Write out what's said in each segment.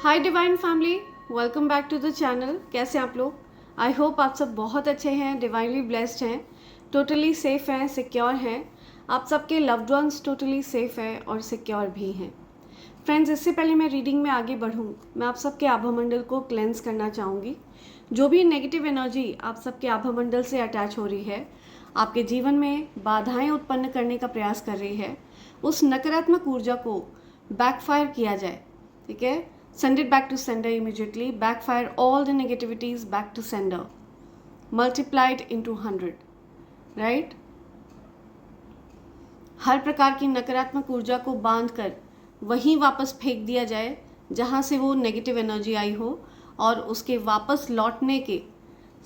Hi divine family, welcome back to the channel. कैसे आप लोग? आई होप आप सब बहुत अच्छे हैं, डिवाइनली ब्लेस्ड हैं, टोटली सेफ हैं, सिक्योर हैं। आप सबके लव्ड वंस टोटली सेफ हैं और सिक्योर भी हैं। फ्रेंड्स, इससे पहले मैं रीडिंग में आगे बढ़ूँ, मैं आप सबके आभा मंडल को क्लेंस करना चाहूँगी। जो भी नेगेटिव एनर्जी आप सबके आभा मंडल से अटैच हो रही है, आपके जीवन में बाधाएं उत्पन्न करने का प्रयास कर रही है, उस नकारात्मक ऊर्जा को बैकफायर किया जाए। ठीक है, send it back to sender immediately, backfire all the negativities back to sender, multiplied into 100, right? हर प्रकार की नकारात्मक ऊर्जा को बांध कर वहीं वापस फेंक दिया जाए जहाँ से वो नेगेटिव एनर्जी आई हो, और उसके वापस लौटने के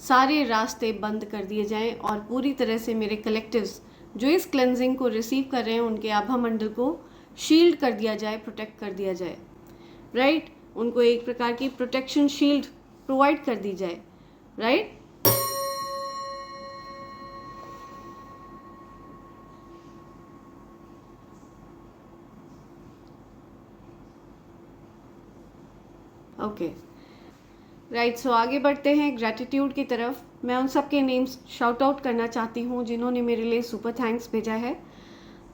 सारे रास्ते बंद कर दिए जाएं, और पूरी तरह से मेरे कलेक्टिव्स जो इस क्लेंजिंग को रिसीव कर रहे हैं उनके आभा मंडल को शील्ड कर दिया जाए, प्रोटेक्ट कर दिया जाए, राइट? उनको एक प्रकार की प्रोटेक्शन शील्ड प्रोवाइड कर दी जाए, राइट? Okay, right. सो आगे बढ़ते हैं ग्रैटिट्यूड की तरफ। मैं उन सब के नेम्स शाउट आउट करना चाहती हूँ जिन्होंने मेरे लिए सुपर थैंक्स भेजा है।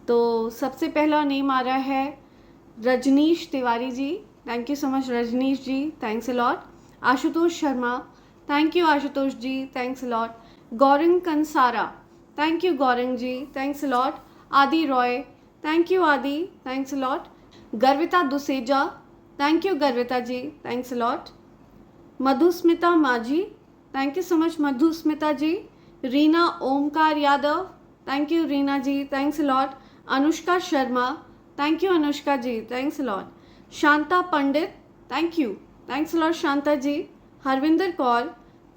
तो सबसे पहला नेम आ रहा है Rajnish Tiwari ji. Thank you so much Rajnish ji, thanks a lot. Ashutosh Sharma, thank you Ashutosh ji, thanks a lot. Gaurang Kansara, thank you Gaurang ji, thanks a lot. Adi Roy, thank you Adi, thanks a lot. Garvita Duseja, thank you Garvita ji, thanks a lot. Madhusmita Majhi, thank you so much Madhusmita ji. Reena Omkar Yadav, thank you Reena ji, thanks a lot. Anushka Sharma, thank you Anushka ji, thanks a lot. Shanta Pandit, thank you, thanks a lot Shanta ji. Harvinder Kaur,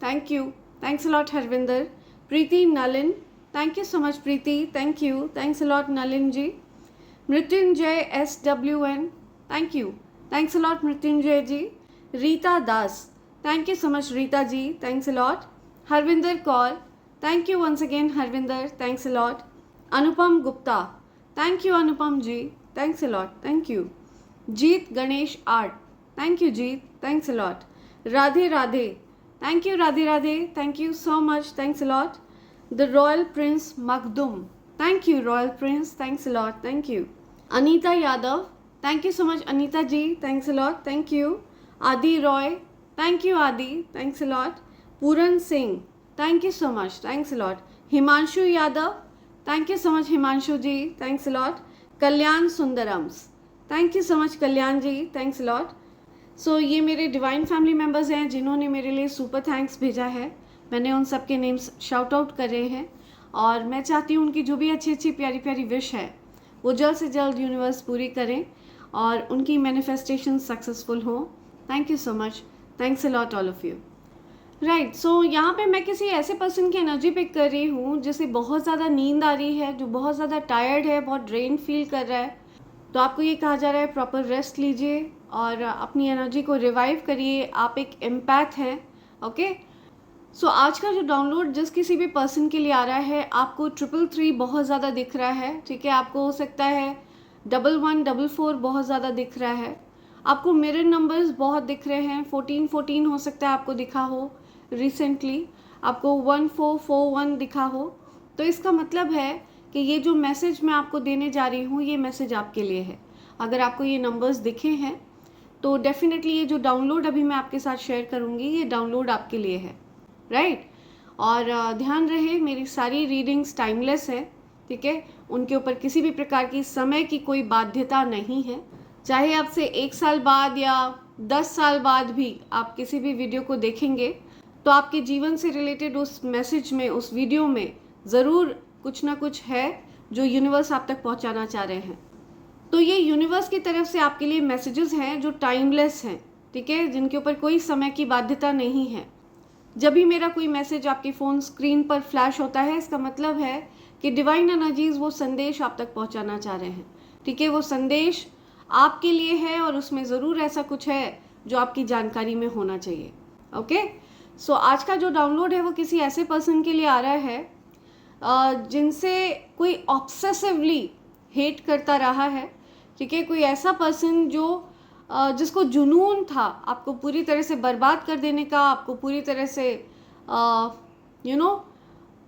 thank you, thanks a lot Harvinder. Preeti Nalin, thank you so much Preeti, thank you, thanks a lot Nalin ji. Mrityunjay SWN, thank you, thanks a lot Mrityunjay ji. Rita Das, thank you so much Rita ji, thanks a lot. Harvinder Kaur, thank you once again Harvinder, thanks a lot. Anupam Gupta, thank you Anupam ji, thanks a lot, thank you. Jeet Ganesh art, thank you Jeet, thanks a lot. Radhe Radhe, thank you Radhe Radhe, thank you so much, thanks a lot. The royal prince Makhdum, thank you royal prince, thanks a lot, thank you. Anita Yadav, thank you so much Anita ji, thanks a lot, thank you. Adi Roy, thank you Adi, thanks a lot. Puran Singh, thank you so much, thanks a lot. Himanshu Yadav, thank you so much Himanshu ji, thanks a lot. Kalyan Sundarams, thank you so much Kalyan ji, thanks a lot. So ये मेरे divine family members हैं जिन्होंने मेरे लिए super thanks भेजा है। मैंने उन सब के नेम्स शाउट आउट कर रहे हैं, और मैं चाहती हूँ उनकी जो भी अच्छी अच्छी प्यारी प्यारी विश है वो जल्द से जल्द यूनिवर्स पूरी करें और उनकी मैनिफेस्टेशन सक्सेसफुल हो। Thank you so much, thanks a lot all of you. Right, so यहाँ पे मैं किसी ऐसे पर्सन की एनर्जी पिक कर रही हूँ जिसे बहुत ज़्यादा नींद आ रही है, जो बहुत ज़्यादा टायर्ड है, बहुत ड्रेन फील कर रहा है। तो आपको ये कहा जा रहा है प्रॉपर रेस्ट लीजिए और अपनी एनर्जी को रिवाइव करिए। आप एक एम्पैथ हैं, ओके? सो आज का जो डाउनलोड जिस किसी भी पर्सन के लिए आ रहा है, आपको 333 बहुत ज़्यादा दिख रहा है, ठीक है? आपको हो सकता है 1144 बहुत ज़्यादा दिख रहा है। आपको मिरर नंबर्स बहुत दिख रहे हैं, 1414 हो सकता है आपको दिखा हो रिसेंटली, आपको 1441 दिखा हो। तो इसका मतलब है कि ये जो मैसेज मैं आपको देने जा रही हूँ, ये मैसेज आपके लिए है। अगर आपको ये नंबर्स दिखे हैं तो डेफिनेटली ये जो डाउनलोड अभी मैं आपके साथ शेयर करूँगी, ये डाउनलोड आपके लिए है, राइट? और ध्यान रहे मेरी सारी रीडिंग्स टाइमलेस है, ठीक है? उनके ऊपर किसी भी प्रकार की समय की कोई बाध्यता नहीं है। चाहे आपसे 1 साल बाद या 10 साल बाद भी आप किसी भी वीडियो को देखेंगे तो आपके जीवन से रिलेटेड उस मैसेज में, उस वीडियो में ज़रूर कुछ ना कुछ है जो यूनिवर्स आप तक पहुंचाना चाह रहे हैं। तो ये यूनिवर्स की तरफ से आपके लिए मैसेजेस हैं जो टाइमलेस हैं, ठीक है? जिनके ऊपर कोई समय की बाध्यता नहीं है। जब भी मेरा कोई मैसेज आपके फ़ोन स्क्रीन पर फ्लैश होता है, इसका मतलब है कि डिवाइन एनर्जीज़ वो संदेश आप तक पहुंचाना चाह रहे हैं, ठीक है? वो संदेश आपके लिए है और उसमें ज़रूर ऐसा कुछ है जो आपकी जानकारी में होना चाहिए, ओके? सो आज का जो डाउनलोड है वो किसी ऐसे पर्सन के लिए आ रहा है जिनसे कोई ऑब्सेसिवली हेट करता रहा है, ठीक है? कोई ऐसा पर्सन जो जिसको जुनून था आपको पूरी तरह से बर्बाद कर देने का, आपको पूरी तरह से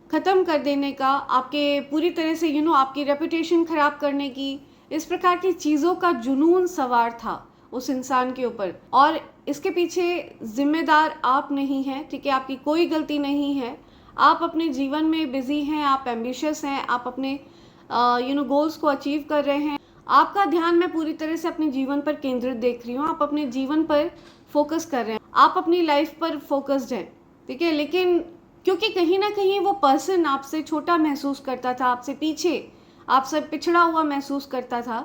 ख़त्म कर देने का, आपके पूरी तरह से आपकी रेपुटेशन ख़राब करने की, इस प्रकार की चीज़ों का जुनून सवार था उस इंसान के ऊपर। और इसके पीछे ज़िम्मेदार आप नहीं हैं, ठीक है, आपकी कोई गलती नहीं है। आप अपने जीवन में बिज़ी हैं, आप एम्बिशियस हैं, आप अपने गोल्स को अचीव कर रहे हैं। आपका ध्यान मैं पूरी तरह से अपने जीवन पर केंद्रित देख रही हूँ, आप अपने जीवन पर फोकस कर रहे हैं, आप अपनी लाइफ पर फोकस्ड हैं, ठीक है। लेकिन क्योंकि कहीं ना कहीं वो पर्सन आपसे छोटा महसूस करता था, आपसे पीछे, आपसे पिछड़ा हुआ महसूस करता था,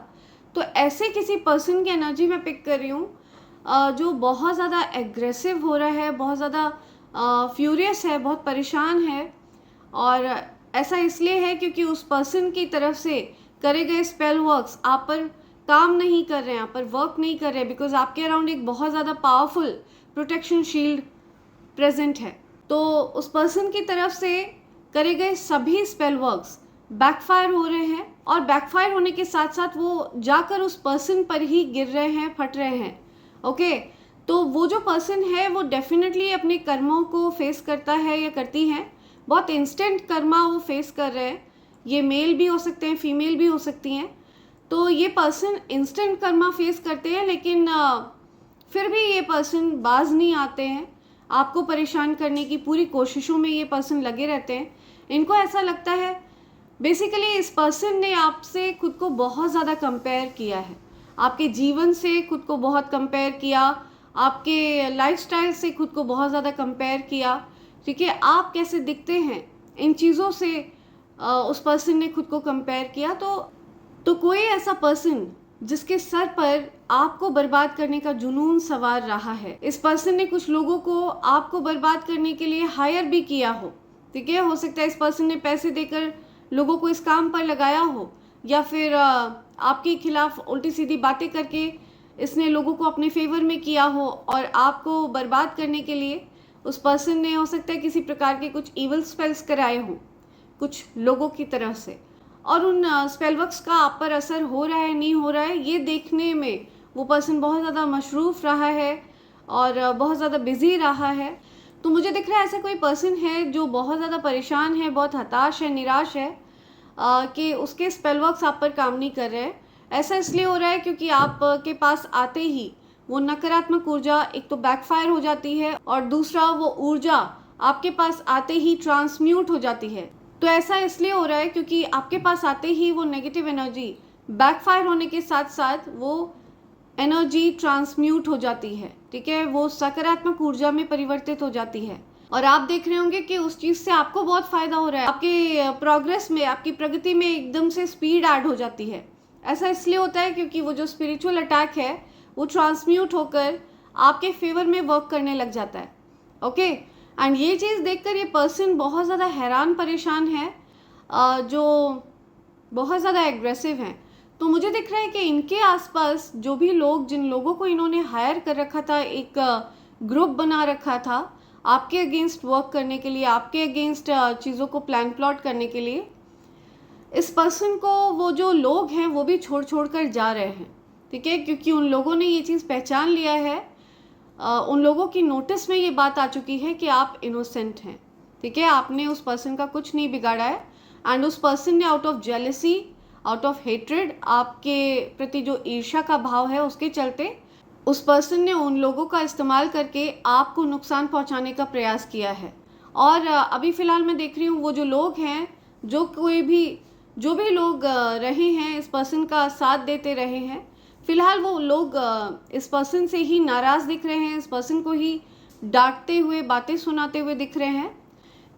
तो ऐसे किसी पर्सन की एनर्जी मैं पिक कर रही हूँ जो बहुत ज़्यादा एग्रेसिव हो रहा है, बहुत ज़्यादा फ्यूरियस है, बहुत परेशान है। और ऐसा इसलिए है क्योंकि उस पर्सन की तरफ से करे गए स्पेल वर्क्स आप पर काम नहीं कर रहे हैं, आप पर वर्क नहीं कर रहे हैं, बिकॉज आपके अराउंड एक बहुत ज़्यादा पावरफुल प्रोटेक्शन शील्ड प्रेजेंट है। तो उस पर्सन की तरफ से करे गए सभी स्पेल वर्क्स बैकफायर हो रहे हैं, और बैकफायर होने के साथ साथ वो जाकर उस पर्सन पर ही गिर रहे हैं, फट रहे हैं। ओके, तो वो जो पर्सन है वो डेफिनेटली अपने कर्मों को फेस करता है या करती है, बहुत इंस्टेंट कर्मा वो फेस कर रहे हैं। ये मेल भी हो सकते हैं, फीमेल भी हो सकती हैं। तो ये पर्सन इंस्टेंट कर्मा फेस करते हैं, लेकिन फिर भी ये पर्सन बाज नहीं आते हैं। आपको परेशान करने की पूरी कोशिशों में ये पर्सन लगे रहते हैं। इनको ऐसा लगता है बेसिकली इस पर्सन ने आपसे खुद को बहुत ज़्यादा कंपेयर किया है, आपके जीवन से खुद को बहुत कंपेयर किया, आपके लाइफस्टाइल से खुद को बहुत ज़्यादा कंपेयर किया, ठीक है। आप कैसे दिखते हैं इन चीज़ों से उस पर्सन ने खुद को कंपेयर किया। तो कोई ऐसा पर्सन जिसके सर पर आपको बर्बाद करने का जुनून सवार रहा है, इस पर्सन ने कुछ लोगों को आपको बर्बाद करने के लिए हायर भी किया हो, ठीक है। हो सकता है इस पर्सन ने पैसे देकर लोगों को इस काम पर लगाया हो, या फिर आपके खिलाफ उल्टी सीधी बातें करके इसने लोगों को अपने फेवर में किया हो, और आपको बर्बाद करने के लिए उस पर्सन ने हो सकता है किसी प्रकार के कुछ इवल स्पेल्स कराए हो कुछ लोगों की तरफ से, और उन स्पेल वर्क्स का आप पर असर हो रहा है नहीं हो रहा है ये देखने में वो पर्सन बहुत ज़्यादा मशरूफ़ रहा है और बहुत ज़्यादा बिजी रहा है। तो मुझे दिख रहा है ऐसा कोई पर्सन है जो बहुत ज़्यादा परेशान है, बहुत हताश है, निराश है कि उसके स्पेल वर्क्स आप पर काम नहीं कर रहे हैं। ऐसा इसलिए हो रहा है क्योंकि आप के पास आते ही वो नकारात्मक ऊर्जा एक तो बैकफायर हो जाती है, और दूसरा वो ऊर्जा आपके पास आते ही ट्रांसम्यूट हो जाती है। तो ऐसा इसलिए हो रहा है क्योंकि आपके पास आते ही वो नेगेटिव एनर्जी बैकफायर होने के साथ साथ वो एनर्जी ट्रांसम्यूट हो जाती है, ठीक है, वो सकारात्मक ऊर्जा में परिवर्तित हो जाती है। और आप देख रहे होंगे कि उस चीज़ से आपको बहुत फ़ायदा हो रहा है, आपके प्रोग्रेस में, आपकी प्रगति में एकदम से स्पीड ऐड हो जाती है। ऐसा इसलिए होता है क्योंकि वो जो स्पिरिचुअल अटैक है वो ट्रांसम्यूट होकर आपके फेवर में वर्क करने लग जाता है। ओके, एंड ये चीज़ देखकर ये पर्सन बहुत ज़्यादा हैरान परेशान है, जो बहुत ज़्यादा एग्रेसिव हैं। तो मुझे दिख रहा है कि इनके आसपास जो भी लोग, जिन लोगों को इन्होंने हायर कर रखा था, एक ग्रुप बना रखा था आपके अगेंस्ट वर्क करने के लिए, आपके अगेंस्ट चीज़ों को प्लान प्लॉट करने के लिए, इस पर्सन को वो जो लोग हैं वो भी छोड़ छोड़ कर जा रहे हैं, ठीक है, क्योंकि उन लोगों ने ये चीज़ पहचान लिया है, उन लोगों की नोटिस में ये बात आ चुकी है कि आप इनोसेंट हैं, ठीक है, आपने उस पर्सन का कुछ नहीं बिगाड़ा है। एंड उस पर्सन ने out of jealousy, out of hatred, आपके प्रति जो ईर्ष्या का भाव है उसके चलते उस पर्सन ने उन लोगों का इस्तेमाल करके आपको नुकसान पहुंचाने का प्रयास किया है। और अभी फ़िलहाल मैं देख रही हूँ वो जो लोग हैं, जो भी लोग रहे हैं, इस पर्सन का साथ देते रहे हैं, फ़िलहाल वो लोग इस पर्सन से ही नाराज़ दिख रहे हैं, इस पर्सन को ही डांटते हुए, बातें सुनाते हुए दिख रहे हैं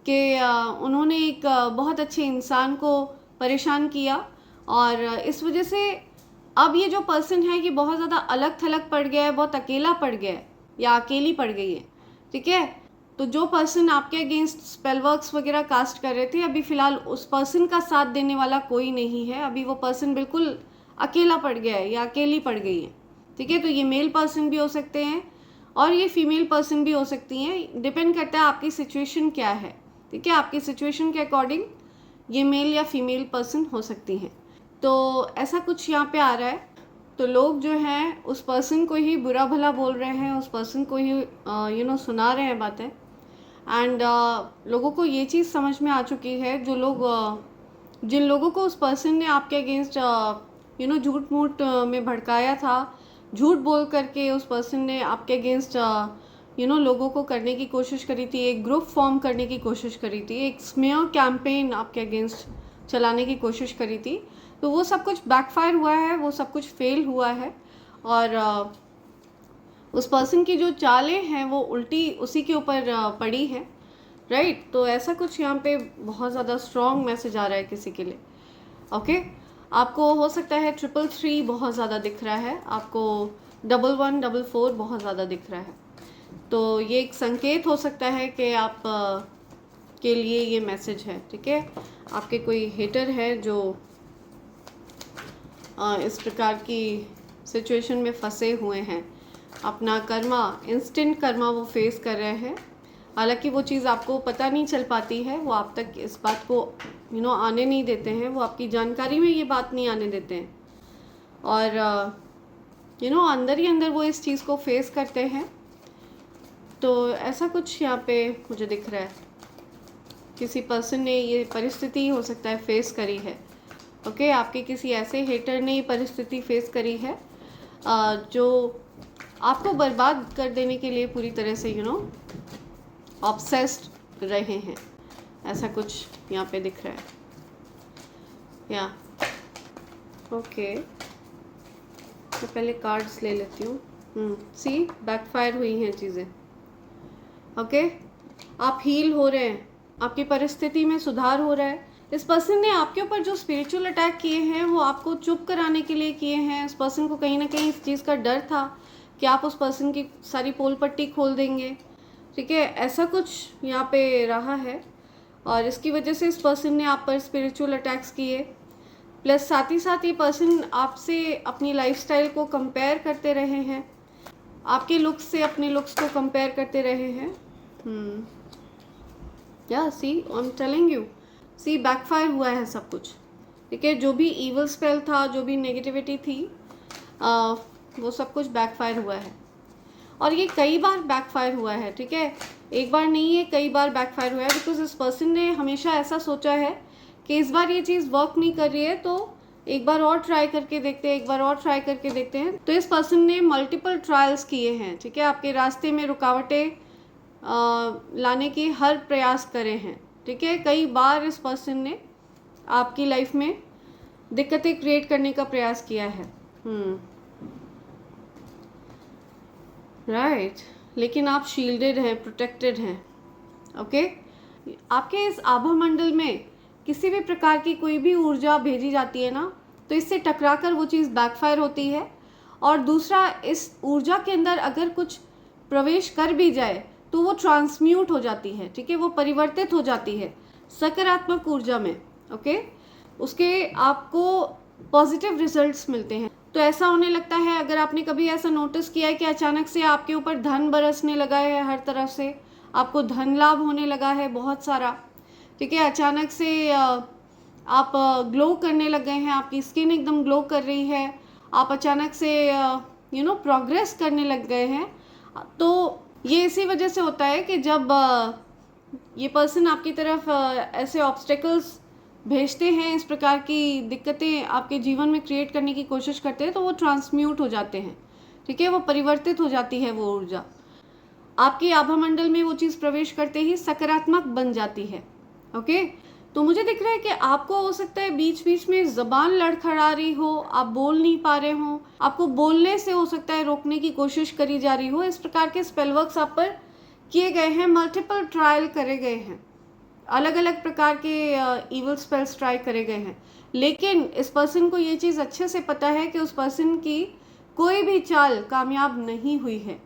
कि उन्होंने एक बहुत अच्छे इंसान को परेशान किया, और इस वजह से अब ये जो पर्सन है ये बहुत ज़्यादा अलग थलग पड़ गया है, बहुत अकेला पड़ गया है या अकेली पड़ गई है, ठीक है। तो जो पर्सन आपके अगेंस्ट स्पेल वर्क्स वगैरह कास्ट कर रहे थे, अभी फ़िलहाल उस पर्सन का साथ देने वाला कोई नहीं है, अभी वो पर्सन बिल्कुल अकेला पड़ गया है या अकेली पड़ गई है, ठीक है। तो ये मेल पर्सन भी हो सकते हैं और ये फीमेल पर्सन भी हो सकती हैं, डिपेंड करता है आपकी सिचुएशन क्या है, ठीक है, आपकी सिचुएशन के अकॉर्डिंग ये मेल या फीमेल पर्सन हो सकती हैं। तो ऐसा कुछ यहाँ पे आ रहा है। तो लोग जो हैं उस पर्सन को ही बुरा भला बोल रहे हैं, उस पर्सन को ही सुना रहे हैं बातें। एंड लोगों को ये चीज़ समझ में आ चुकी है, जो लोग जिन लोगों को उस पर्सन ने आपके अगेंस्ट झूठ मूठ में भड़काया था, झूठ बोल करके उस पर्सन ने आपके अगेंस्ट लोगों को करने की कोशिश करी थी, एक ग्रुप फॉर्म करने की कोशिश करी थी, एक स्मेयर कैंपेन आपके अगेंस्ट चलाने की कोशिश करी थी, तो वो सब कुछ बैकफायर हुआ है, वो सब कुछ फेल हुआ है। और उस पर्सन की जो चालें हैं वो उल्टी उसी के ऊपर पड़ी हैं, राइट। तो ऐसा कुछ यहाँ पे बहुत ज़्यादा स्ट्रॉन्ग मैसेज आ रहा है किसी के लिए। ओके, आपको हो सकता है 333 बहुत ज़्यादा दिख रहा है, आपको 1144 बहुत ज़्यादा दिख रहा है, तो ये एक संकेत हो सकता है कि आप के लिए ये मैसेज है, ठीक है। आपके कोई हेटर है जो इस प्रकार की सिचुएशन में फंसे हुए हैं, अपना कर्मा, इंस्टेंट कर्मा वो फेस कर रहे हैं। हालांकि वो चीज़ आपको पता नहीं चल पाती है, वो आप तक इस बात को आने नहीं देते हैं, वो आपकी जानकारी में ये बात नहीं आने देते हैं, और अंदर ही अंदर वो इस चीज़ को फेस करते हैं। तो ऐसा कुछ यहाँ पे मुझे दिख रहा है, किसी पर्सन ने ये परिस्थिति हो सकता है फेस करी है। ओके, आपके किसी ऐसे हेटर ने ये परिस्थिति फेस करी है जो आपको बर्बाद कर देने के लिए पूरी तरह से ऑब्सेस्ड रहे हैं, ऐसा कुछ यहाँ पे दिख रहा है। या ओके, तो पहले कार्ड्स ले लेती हूँ। सी, बैकफायर हुई हैं चीज़ें। ओके, आप हील हो रहे हैं, आपकी परिस्थिति में सुधार हो रहा है। इस पर्सन ने आपके ऊपर जो स्पिरिचुअल अटैक किए हैं वो आपको चुप कराने के लिए किए हैं। इस पर्सन को कहीं ना कहीं इस चीज़ का डर था कि आप उस पर्सन की सारी पोल पट्टी खोल देंगे, ठीक है, ऐसा कुछ यहाँ पे रहा है। और इसकी वजह से इस पर्सन ने आप पर स्पिरिचुअल अटैक्स किए, प्लस साथ ही साथ ये पर्सन आपसे अपनी लाइफस्टाइल को कंपेयर करते रहे हैं, आपके लुक्स से अपने लुक्स को कंपेयर करते रहे हैं। या see, I am telling you, see, backfire हुआ है सब कुछ, ठीक है। जो भी ईवल स्पेल था, जो भी नेगेटिविटी थी, वो सब कुछ बैकफायर हुआ है। और ये कई बार बैकफायर हुआ है, ठीक है, एक बार नहीं है, कई बार बैकफायर हुआ है। बिकॉज इस पर्सन ने हमेशा ऐसा सोचा है कि इस बार ये चीज़ वर्क नहीं कर रही है तो एक बार और ट्राई करके देखते हैं, एक बार और ट्राई करके देखते हैं। तो इस पर्सन ने मल्टीपल ट्रायल्स किए हैं, ठीक है, आपके रास्ते में रुकावटें लाने की हर प्रयास करे हैं, ठीक है। कई बार इस पर्सन ने आपकी लाइफ में दिक्कतें क्रिएट करने का प्रयास किया है, राइट। लेकिन आप शील्डेड हैं, प्रोटेक्टेड हैं। ओके, आपके इस आभा मंडल में किसी भी प्रकार की कोई भी ऊर्जा भेजी जाती है ना, तो इससे टकराकर वो चीज़ बैकफायर होती है। और दूसरा, इस ऊर्जा के अंदर अगर कुछ प्रवेश कर भी जाए तो वो ट्रांसम्यूट हो जाती है, ठीक है, वो परिवर्तित हो जाती है सकारात्मक ऊर्जा में। ओके, उसके आपको पॉजिटिव रिजल्ट्स मिलते हैं। तो ऐसा होने लगता है, अगर आपने कभी ऐसा नोटिस किया है कि अचानक से आपके ऊपर धन बरसने लगा है, हर तरफ से आपको धन लाभ होने लगा है बहुत सारा, ठीक है, अचानक से आप ग्लो करने लग गए हैं, आपकी स्किन एकदम ग्लो कर रही है, आप अचानक से प्रोग्रेस करने लग गए हैं। तो ये इसी वजह से होता है कि जब ये पर्सन आपकी तरफ ऐसे ऑब्स्टेकल्स भेजते हैं, इस प्रकार की दिक्कतें आपके जीवन में क्रिएट करने की कोशिश करते हैं, तो वो ट्रांसम्यूट हो जाते हैं, ठीक है, वो परिवर्तित हो जाती है वो ऊर्जा। आपके आभा मंडल में वो चीज़ प्रवेश करते ही सकारात्मक बन जाती है। ओके, तो मुझे दिख रहा है कि आपको हो सकता है बीच बीच में ज़बान लड़खड़ा रही हो, आप बोल नहीं पा रहे हो, आपको बोलने से हो सकता है रोकने की कोशिश करी जा रही हो। इस प्रकार के स्पेल वर्क्स आप पर किए गए हैं, मल्टीपल ट्रायल करे गए हैं, अलग अलग प्रकार के ईवल स्पेल्स ट्राई करे गए हैं। लेकिन इस पर्सन को ये चीज़ अच्छे से पता है कि उस पर्सन की कोई भी चाल कामयाब नहीं हुई है।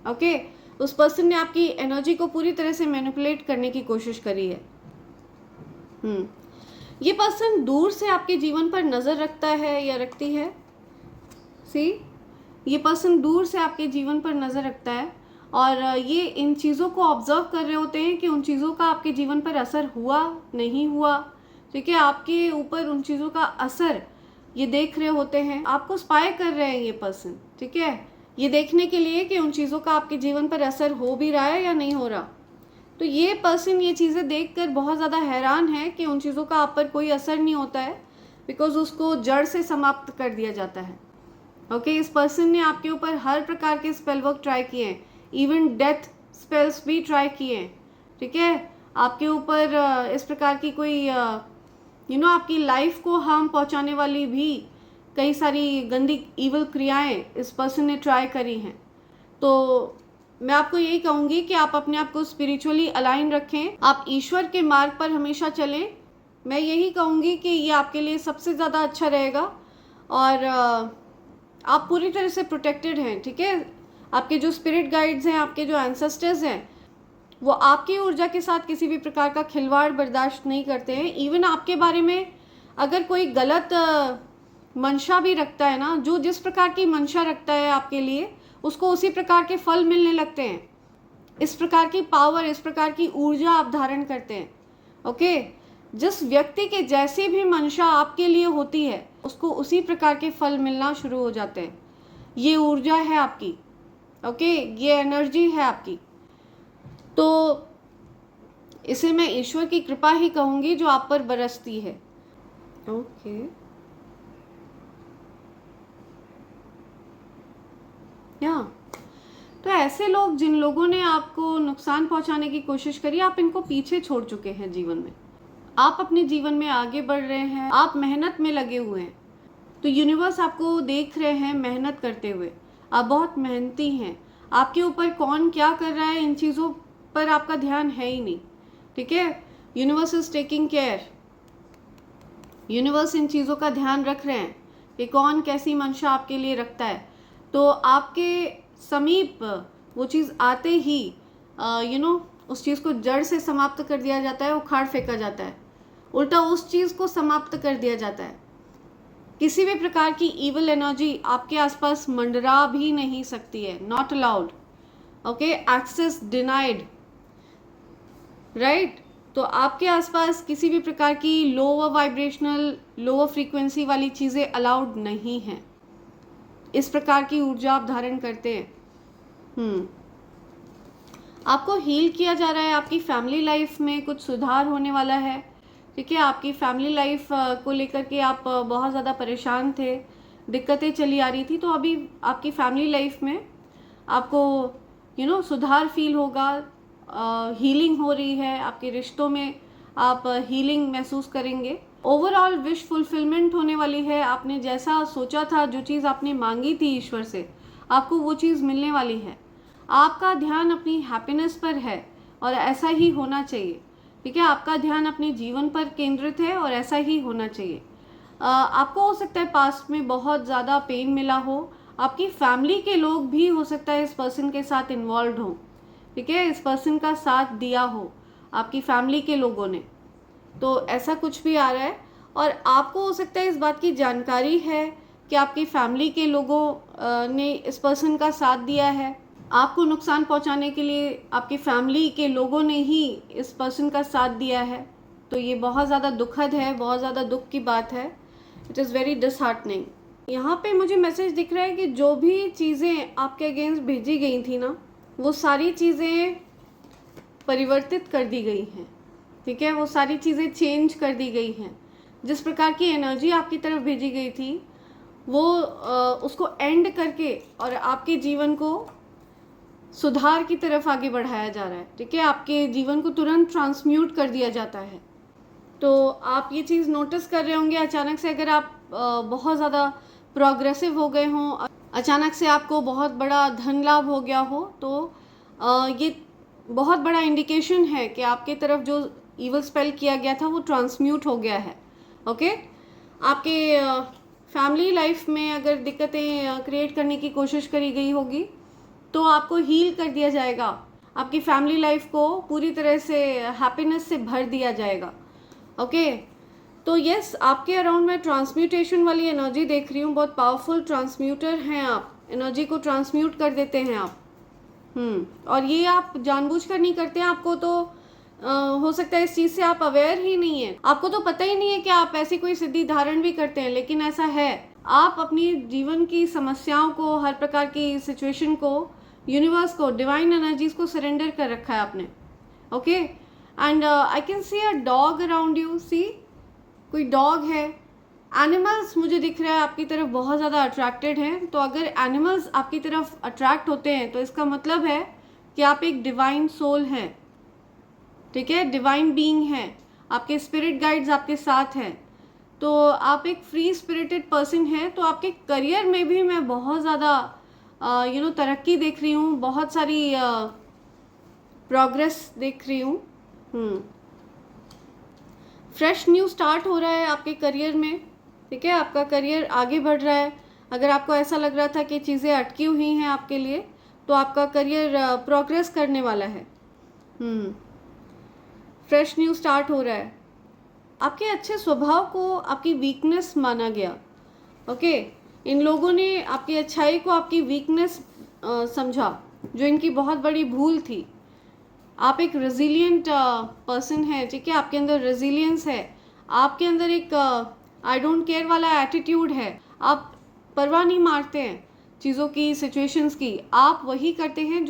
ओके, उस पर्सन ने आपकी एनर्जी को पूरी तरह से मैनिपुलेट करने की कोशिश करी है। ये पर्सन दूर से आपके जीवन पर नज़र रखता है या रखती है। सी, ये पर्सन दूर से आपके जीवन पर नज़र रखता है और ये इन चीज़ों को ऑब्जर्व कर रहे होते हैं कि उन चीज़ों का आपके जीवन पर असर हुआ नहीं हुआ, ठीक है, आपके ऊपर उन चीज़ों का असर ये देख रहे होते हैं, आपको स्पाई कर रहे हैं ये पर्सन, ठीक है, ये देखने के लिए कि उन चीज़ों का आपके जीवन पर असर हो भी रहा है या नहीं हो रहा। तो ये पर्सन ये चीज़ें देखकर बहुत ज़्यादा हैरान है कि उन चीज़ों का आप पर कोई असर नहीं होता है, बिकॉज उसको जड़ से समाप्त कर दिया जाता है। ओके, इस पर्सन ने आपके ऊपर हर प्रकार के स्पेल वर्क ट्राई किए हैं, इवन डेथ स्पेल्स भी ट्राई किए हैं, ठीक है। आपके ऊपर इस प्रकार की कोई आपकी लाइफ को हार्म पहुंचाने वाली भी कई सारी गंदी इवल क्रियाएं इस पर्सन ने ट्राई करी हैं। तो मैं आपको यही कहूँगी कि आप अपने आप को स्पिरिचुअली अलाइन रखें, आप ईश्वर के मार्ग पर हमेशा चलें। मैं यही कहूँगी कि ये आपके लिए सबसे ज़्यादा अच्छा रहेगा, और आप पूरी तरह से प्रोटेक्टेड हैं, ठीक है। आपके जो स्पिरिट गाइड्स हैं, आपके जो एंसेस्टर्स हैं, वो आपकी ऊर्जा के साथ किसी भी प्रकार का खिलवाड़ बर्दाश्त नहीं करते हैं। इवन आपके बारे में अगर कोई गलत मंशा भी रखता है ना, जो जिस प्रकार की मंशा रखता है आपके लिए, उसको उसी प्रकार के फल मिलने लगते हैं। इस प्रकार की पावर, इस प्रकार की ऊर्जा आप धारण करते हैं। ओके, जिस व्यक्ति के जैसी भी मंशा आपके लिए होती है, उसको उसी प्रकार के फल मिलना शुरू हो जाते हैं। ये ऊर्जा है आपकी, ओके, ये एनर्जी है आपकी। तो इसे मैं ईश्वर की कृपा ही कहूँगी जो आप पर बरसती है। ओके, तो ऐसे लोग, जिन लोगों ने आपको नुकसान पहुंचाने की कोशिश करी, आप इनको पीछे छोड़ चुके हैं जीवन में। आप अपने जीवन में आगे बढ़ रहे हैं, आप मेहनत में लगे हुए हैं। तो यूनिवर्स आपको देख रहे हैं मेहनत करते हुए, आप बहुत मेहनती हैं। आपके ऊपर कौन क्या कर रहा है, इन चीज़ों पर आपका ध्यान है ही नहीं, ठीक है। Universe is taking care, universe in चीज़ों का ध्यान रख रहे हैं कि कौन कैसी मंशा आपके लिए रखता है। तो आपके समीप वो चीज़ आते ही उस चीज़ को जड़ से समाप्त कर दिया जाता है, उखाड़ फेंका जाता है, उल्टा उस चीज़ को समाप्त कर दिया जाता है। किसी भी प्रकार की इविल एनर्जी आपके आसपास मंडरा भी नहीं सकती है, not allowed, okay, access denied, right. तो आपके आसपास किसी भी प्रकार की लोअर वाइब्रेशनल, लोअर फ्रीक्वेंसी वाली चीज़ें अलाउड नहीं हैं। इस प्रकार की ऊर्जा आप धारण करते हैं। आपको हील किया जा रहा है, आपकी फैमिली लाइफ में कुछ सुधार होने वाला है, ठीक है। आपकी फैमिली लाइफ को लेकर के आप बहुत ज़्यादा परेशान थे, दिक्कतें चली आ रही थी, तो अभी आपकी फैमिली लाइफ में आपको सुधार फील होगा, हीलिंग हो रही है, आपके रिश्तों में आप हीलिंग महसूस करेंगे। ओवरऑल विश फुलफिलमेंट होने वाली है। आपने जैसा सोचा था, जो चीज़ आपने मांगी थी ईश्वर से, आपको वो चीज़ मिलने वाली है। आपका ध्यान अपनी हैप्पीनेस पर है, और ऐसा ही होना चाहिए, ठीक है। आपका ध्यान अपने जीवन पर केंद्रित है, और ऐसा ही होना चाहिए। आपको हो सकता है पास्ट में बहुत ज़्यादा पेन मिला हो, आपकी फैमिली के लोग भी हो सकता है इस पर्सन के साथ इन्वॉल्व हो, ठीक है, इस पर्सन का साथ दिया हो आपकी फैमिली के लोगों ने, तो ऐसा कुछ भी आ रहा है। और आपको हो सकता है इस बात की जानकारी है कि आपकी फैमिली के लोगों ने इस पर्सन का साथ दिया है, आपको नुकसान पहुंचाने के लिए आपकी फैमिली के लोगों ने ही इस पर्सन का साथ दिया है। तो ये बहुत ज़्यादा दुखद है, बहुत ज़्यादा दुख की बात है। It is very disheartening. यहाँ पे मुझे मैसेज दिख रहा है कि जो भी चीज़ें आपके अगेंस्ट भेजी गई थी ना, वो सारी चीज़ें परिवर्तित कर दी गई हैं, ठीक है, वो सारी चीज़ें चेंज कर दी गई हैं। जिस प्रकार की एनर्जी आपकी तरफ भेजी गई थी, वो उसको एंड करके और आपके जीवन को सुधार की तरफ आगे बढ़ाया जा रहा है, ठीक है। आपके जीवन को तुरंत ट्रांसम्यूट कर दिया जाता है। तो आप ये चीज़ नोटिस कर रहे होंगे, अचानक से अगर आप बहुत ज़्यादा प्रोग्रेसिव हो गए हों, अचानक से आपको बहुत बड़ा धन लाभ हो गया हो, तो ये बहुत बड़ा इंडिकेशन है कि आपके तरफ जो ईवल स्पेल किया गया था वो ट्रांसम्यूट हो गया है, ओके। आपके फैमिली लाइफ में अगर दिक्कतें क्रिएट करने की कोशिश करी गई होगी, तो आपको हील कर दिया जाएगा, आपकी फैमिली लाइफ को पूरी तरह से हैप्पीनेस से भर दिया जाएगा, ओके। तो यस, आपके अराउंड मैं ट्रांसम्यूटेशन वाली एनर्जी देख रही हूँ, बहुत पावरफुल ट्रांसम्यूटर हैं आप, एनर्जी को ट्रांसम्यूट कर देते हैं आप। और ये आप जानबूझकर नहीं करते हैं, आपको तो हो सकता है इस चीज़ से आप अवेयर ही नहीं है, आपको तो पता ही नहीं है कि आप ऐसी कोई सिद्धि धारण भी करते हैं, लेकिन ऐसा है। आप अपनी जीवन की समस्याओं को, हर प्रकार की सिचुएशन को, यूनिवर्स को, डिवाइन एनर्जीज को सरेंडर कर रखा है आपने। Okay, and I can see a dog around you. See, कोई डॉग है। एनिमल्स मुझे दिख रहा है आपकी तरफ बहुत ज़्यादा अट्रैक्टेड हैं। तो अगर एनिमल्स आपकी तरफ अट्रैक्ट होते हैं तो इसका मतलब है कि आप एक डिवाइन सोल हैं, ठीक है, डिवाइन बीइंग है, आपके स्पिरिट गाइड्स आपके साथ हैं। तो आप एक फ्री स्पिरिटेड पर्सन हैं। तो आपके करियर में भी मैं बहुत ज़्यादा तरक्की देख रही हूँ, बहुत सारी प्रोग्रेस देख रही हूँ। फ्रेश न्यू स्टार्ट हो रहा है आपके करियर में, ठीक है, आपका करियर आगे बढ़ रहा है। अगर आपको ऐसा लग रहा था कि चीज़ें अटकी हुई हैं आपके लिए, तो आपका करियर प्रोग्रेस करने वाला है। फ्रेश न्यू स्टार्ट हो रहा है। आपके अच्छे स्वभाव को आपकी वीकनेस माना गया। ओके, इन लोगों ने आपकी अच्छाई को आपकी वीकनेस समझा, जो इनकी बहुत बड़ी भूल थी। आप एक रेजिलिएंट पर्सन है, ठीक है, आपके अंदर रेजिलियंस है, आपके अंदर एक आई डोंट केयर वाला एटीट्यूड है। आप परवाह नहीं मारते हैं चीज़ों की, सिचुएशंस की। आप वही करते हैं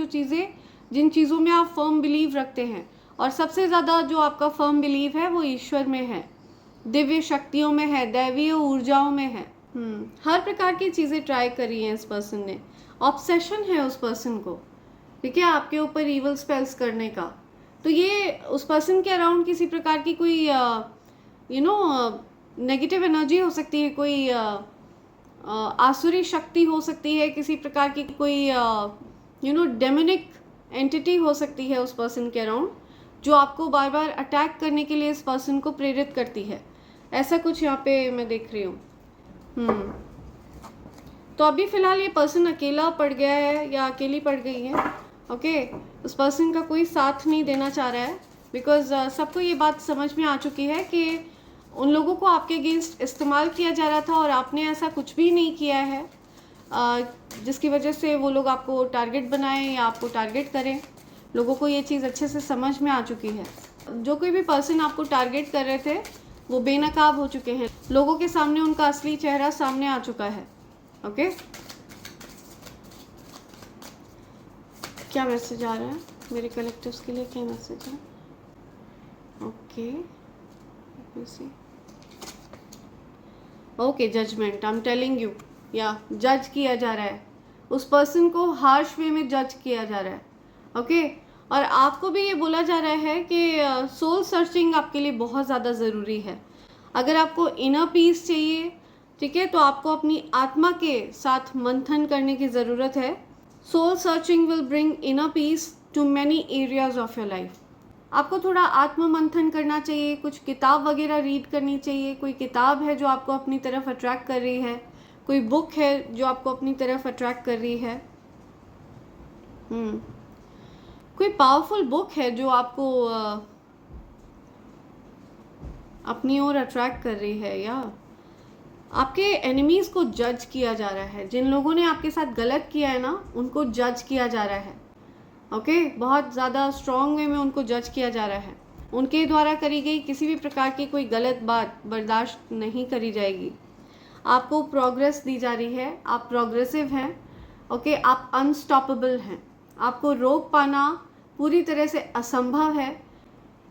जिन चीज़ों में आप फर्म बिलीव रखते हैं। और सबसे ज़्यादा जो आपका फर्म बिलीव है वो ईश्वर में है, दिव्य शक्तियों में है, दैवीय ऊर्जाओं में है। हर प्रकार की चीज़ें ट्राई करी हैं इस पर्सन ने। ऑब्सेशन है उस पर्सन को, ठीक है, आपके ऊपर इवल स्पेल्स करने का। तो ये उस पर्सन के अराउंड किसी प्रकार की कोई नेगेटिव एनर्जी हो सकती है, कोई आसुरी शक्ति हो सकती है, किसी प्रकार की कोई डेमोनिक एंटिटी हो सकती है उस पर्सन के अराउंड, जो आपको बार बार अटैक करने के लिए इस पर्सन को प्रेरित करती है। ऐसा कुछ यहाँ पे मैं देख रही हूँ। तो अभी फ़िलहाल ये पर्सन अकेला पड़ गया है या अकेली पड़ गई है। ओके, उस पर्सन का कोई साथ नहीं देना चाह रहा है, बिकॉज सबको ये बात समझ में आ चुकी है कि उन लोगों को आपके अगेंस्ट इस्तेमाल किया जा रहा था और आपने ऐसा कुछ भी नहीं किया है जिसकी वजह से वो लोग आपको टारगेट बनाएं या आपको टारगेट करें। लोगों को ये चीज़ अच्छे से समझ में आ चुकी है। जो कोई भी पर्सन आपको टारगेट कर रहे थे वो बेनकाब हो चुके हैं। लोगों के सामने उनका असली चेहरा सामने आ चुका है। ओके, क्या मैसेज आ रहा है मेरे कलेक्टिव्स के लिए? क्या मैसेज है? Okay, okay, judgment. I am telling you, या जज किया जा रहा है, उस पर्सन को हार्श वे में जज किया जा रहा है। ओके, और आपको भी ये बोला जा रहा है कि सोल सर्चिंग आपके लिए बहुत ज़्यादा ज़रूरी है। अगर आपको इनर पीस चाहिए, ठीक है, तो आपको अपनी आत्मा के साथ मंथन करने की ज़रूरत है। Soul searching will bring inner peace to many areas of your life. आपको थोड़ा आत्म मंथन करना चाहिए, कुछ किताब वगैरह रीड करनी चाहिए। कोई किताब है जो आपको अपनी तरफ अट्रैक्ट कर रही है, कोई बुक है जो आपको अपनी तरफ अट्रैक्ट कर रही है। कोई पावरफुल बुक है जो आपको अपनी ओर अट्रैक्ट कर रही है, या आपके एनिमीज़ को जज किया जा रहा है। जिन लोगों ने आपके साथ गलत किया है ना, उनको जज किया जा रहा है। ओके, बहुत ज़्यादा स्ट्रॉन्ग वे में उनको जज किया जा रहा है। उनके द्वारा करी गई किसी भी प्रकार की कोई गलत बात बर्दाश्त नहीं करी जाएगी। आपको प्रोग्रेस दी जा रही है, आप प्रोग्रेसिव हैं। ओके, आप अनस्टॉपेबल हैं। आपको रोक पाना पूरी तरह से असंभव है।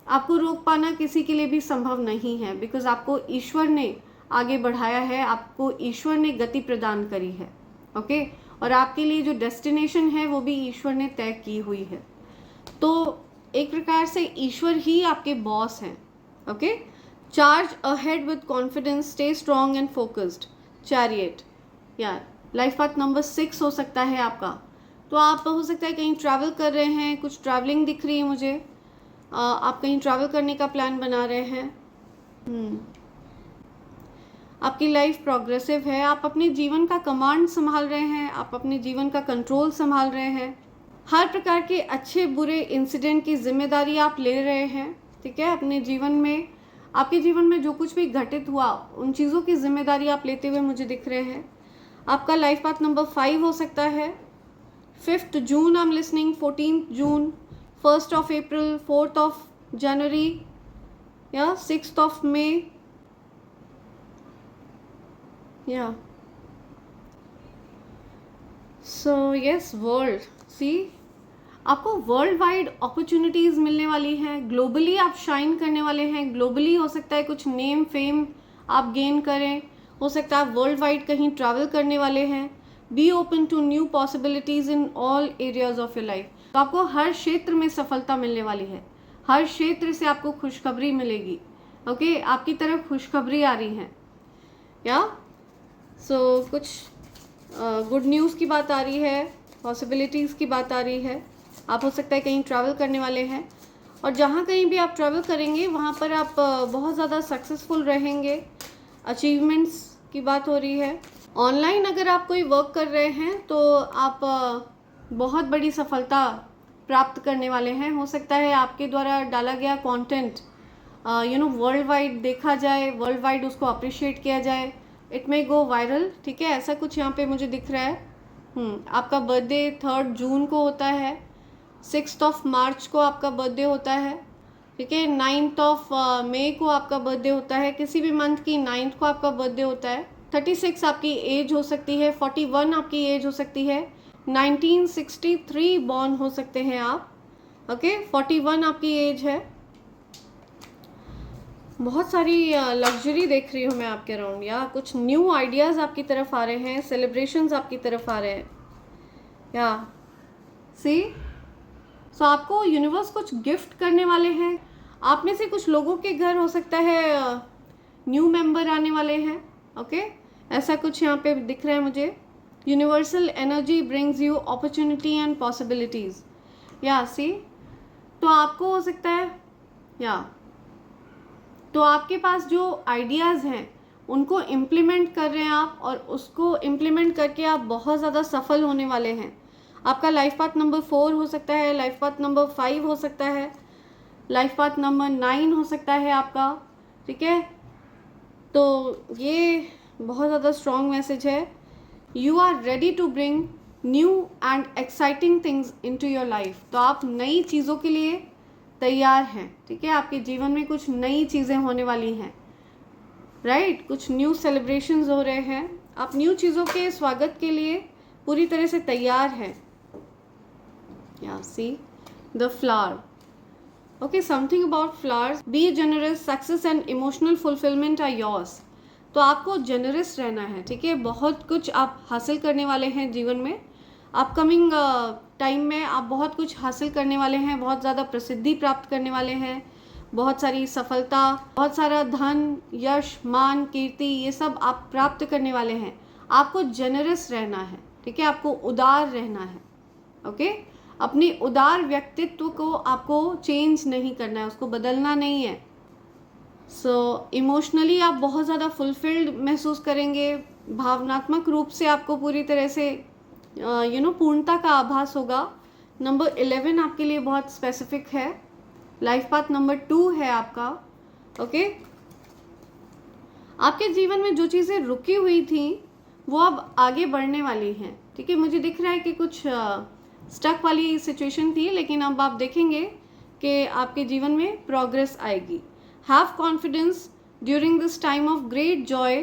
आपको रोक पाना किसी के लिए भी संभव नहीं है, बिकॉज आपको ईश्वर ने आगे बढ़ाया है, आपको ईश्वर ने गति प्रदान करी है। ओके, और आपके लिए जो डेस्टिनेशन है वो भी ईश्वर ने तय की हुई है। तो एक प्रकार से ईश्वर ही आपके बॉस हैं। Okay, charge ahead with confidence, stay strong and focused. Chariot, या लाइफ पाथ नंबर 6 हो सकता है आपका। तो आप हो सकता है कहीं ट्रैवल कर रहे हैं, कुछ ट्रैवलिंग दिख रही है मुझे। आप कहीं ट्रैवल करने का प्लान बना रहे हैं। आपकी लाइफ प्रोग्रेसिव है। आप अपने जीवन का कमांड संभाल रहे हैं, आप अपने जीवन का कंट्रोल संभाल रहे हैं। हर प्रकार के अच्छे बुरे इंसिडेंट की जिम्मेदारी आप ले रहे हैं, ठीक है, अपने जीवन में। आपके जीवन में जो कुछ भी घटित हुआ उन चीज़ों की जिम्मेदारी आप लेते हुए मुझे दिख रहे हैं। आपका लाइफ पाथ नंबर 5 हो सकता है। 5th June I am listening, 14th June, 1st of April, 4th of जनवरी या 6th ऑफ मे या सो यस वर्ल्ड सी आपको वर्ल्ड वाइड अपॉर्चुनिटीज़ मिलने वाली हैं, ग्लोबली आप शाइन करने वाले हैं, ग्लोबली हो सकता है कुछ नेम फेम आप गेन करें, हो सकता है आप वर्ल्ड वाइड कहीं ट्रैवल करने वाले हैं। Be open to new possibilities in all areas of your life. तो आपको हर क्षेत्र में सफलता मिलने वाली है, हर क्षेत्र से आपको खुशखबरी मिलेगी। ओके आपकी तरफ खुशखबरी आ रही है या सो कुछ गुड न्यूज़ की बात आ रही है, पॉसिबिलिटीज़ की बात आ रही है। आप हो सकता है कहीं ट्रैवल करने वाले हैं और जहाँ कहीं भी आप ट्रैवल करेंगे वहाँ पर आप बहुत ज़्यादा सक्सेसफुल रहेंगे। अचीवमेंट्स की बात हो रही है। ऑनलाइन अगर आप कोई वर्क कर रहे हैं तो आप बहुत बड़ी सफलता प्राप्त करने वाले हैं। हो सकता है आपके द्वारा डाला गया कंटेंट वर्ल्ड वाइड देखा जाए, वर्ल्ड वाइड उसको अप्रिशिएट किया जाए, इट मे गो वायरल। ठीक है, ऐसा कुछ यहाँ पे मुझे दिख रहा है। आपका बर्थडे 3 जून को होता है, 6th ऑफ मार्च को आपका बर्थडे होता है। ठीक है, 9th ऑफ मई को आपका बर्थडे होता है, किसी भी मंथ की 9th को आपका बर्थडे होता है। 36 आपकी एज हो सकती है, 41 आपकी एज हो सकती है, 1963 बॉर्न हो सकते हैं आप। ओके 41 आपकी एज है। बहुत सारी लग्जरी देख रही हूँ मैं आपके अराउंड, या कुछ न्यू आइडियाज़ आपकी तरफ आ रहे हैं, सेलिब्रेशंस आपकी तरफ आ रहे हैं या सी सो आपको यूनिवर्स कुछ गिफ्ट करने वाले हैं। आप में से कुछ लोगों के घर हो सकता है न्यू मेंबर आने वाले हैं। ओके ऐसा कुछ यहाँ पे दिख रहा है मुझे। Universal energy brings you opportunity and possibilities या सी तो आपको हो सकता है या तो आपके पास जो आइडियाज़ हैं उनको इम्प्लीमेंट कर रहे हैं आप, और उसको इम्प्लीमेंट करके आप बहुत ज़्यादा सफल होने वाले हैं। आपका लाइफ पाथ नंबर 4 हो सकता है, लाइफ पाथ नंबर 5 हो सकता है, लाइफ पाथ नंबर 9 हो सकता है आपका। ठीक है, तो ये बहुत ज़्यादा स्ट्रॉन्ग मैसेज है। You are ready to bring new and exciting things into your life. तो आप नई चीज़ों के लिए तैयार हैं। ठीक है, आपके जीवन में कुछ नई चीज़ें होने वाली हैं, राइट कुछ न्यू सेलिब्रेशंस हो रहे हैं। आप न्यू चीज़ों के स्वागत के लिए पूरी तरह से तैयार हैं। या see the flower. Okay something about flowers. Be generous, success and emotional fulfilment are yours. तो आपको जनरस रहना है। ठीक है, बहुत कुछ आप हासिल करने वाले हैं जीवन में। अपकमिंग टाइम में आप बहुत कुछ हासिल करने वाले हैं, बहुत ज़्यादा प्रसिद्धि प्राप्त करने वाले हैं, बहुत सारी सफलता, बहुत सारा धन, यश, मान, कीर्ति, ये सब आप प्राप्त करने वाले हैं। आपको जनरस रहना है। ठीक है, आपको उदार रहना है। ओके अपने उदार व्यक्तित्व को आपको चेंज नहीं करना है, उसको बदलना नहीं है। सो इमोशनली आप बहुत ज़्यादा फुलफिल्ड महसूस करेंगे। भावनात्मक रूप से आपको पूरी तरह से पूर्णता का आभास होगा। नंबर 11 आपके लिए बहुत स्पेसिफिक है। लाइफ पाथ नंबर 2 है आपका। ओके आपके जीवन में जो चीज़ें रुकी हुई थी वो अब आगे बढ़ने वाली हैं। ठीक है, मुझे दिख रहा है कि कुछ स्टक वाली सिचुएशन थी, लेकिन अब आप देखेंगे कि आपके जीवन में प्रोग्रेस आएगी। Have confidence during this time of great joy,